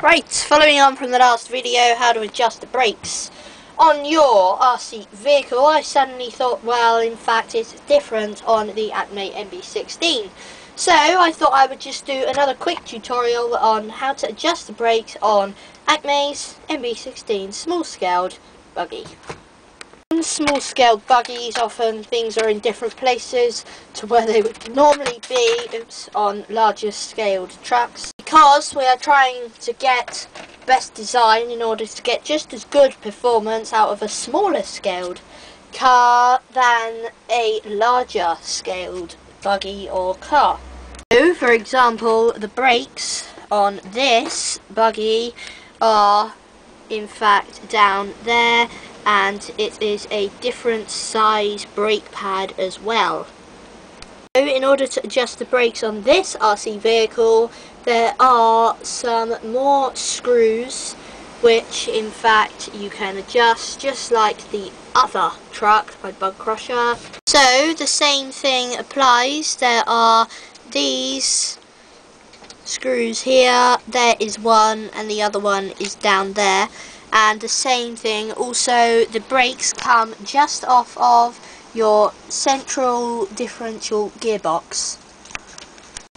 Right, following on from the last video, how to adjust the brakes on your RC vehicle, I suddenly thought, well, in fact it's different on the Acme NB16. So I thought I would just do another quick tutorial on how to adjust the brakes on Acme's NB16 small-scaled buggy. In small-scaled buggies, often things are in different places to where they would normally be on larger scaled trucks, because we are trying to get best design in order to get just as good performance out of a smaller scaled car than a larger scaled buggy or car. So, for example, the brakes on this buggy are in fact down there, and it is a different size brake pad as well. So in order to adjust the brakes on this RC vehicle, there are some more screws which in fact you can adjust just like the other truck, my Bug Crusher. So the same thing applies. There are these screws here, there is one and the other one is down there, and the same thing also, the brakes come just off of your central differential gearbox.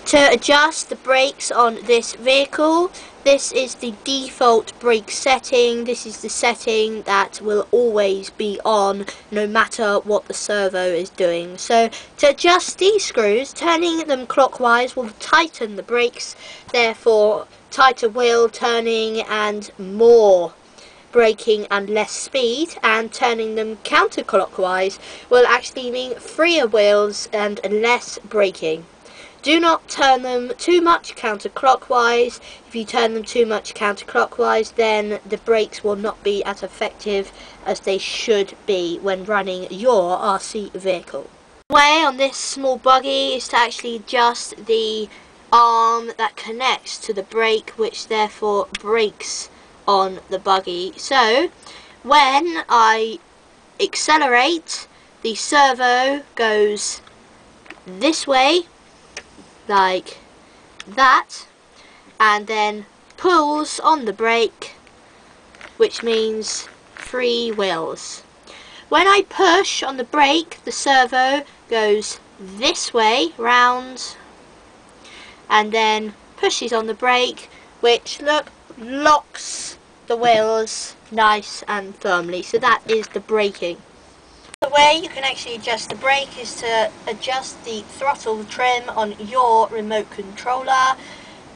To adjust the brakes on this vehicle, this is the default brake setting. This is the setting that will always be on no matter what the servo is doing. So to adjust these screws, turning them clockwise will tighten the brakes, therefore tighter wheel turning and more braking and less speed, and turning them counterclockwise will actually mean freer wheels and less braking. Do not turn them too much counterclockwise. If you turn them too much counterclockwise, then the brakes will not be as effective as they should be when running your RC vehicle. The way on this small buggy is to actually adjust the arm that connects to the brake, which therefore brakes on the buggy. So when I accelerate, the servo goes this way like that, and then pulls on the brake, which means free wheels. When I push on the brake, the servo goes this way round and then pushes on the brake, which locks the wheels nice and firmly. So that is the braking. The way you can actually adjust the brake is to adjust the throttle trim on your remote controller.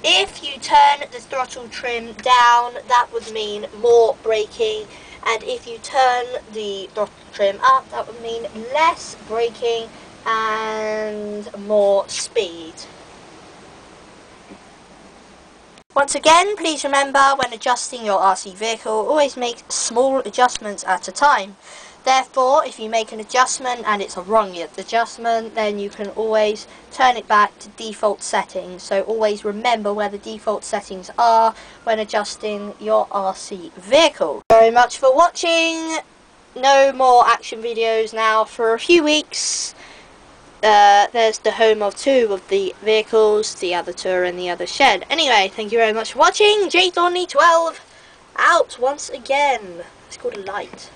If you turn the throttle trim down, that would mean more braking, and if you turn the throttle trim up, that would mean less braking and more speed. Once again, please remember, when adjusting your RC vehicle, always make small adjustments at a time. Therefore, if you make an adjustment and it's a wrong adjustment, then you can always turn it back to default settings. So always remember where the default settings are when adjusting your RC vehicle. Thank you very much for watching. No more action videos now for a few weeks. There's the home of two of the vehicles, the other two are in the other shed. Anyway, thank you very much for watching. JTorny12 out once again. It's called a light.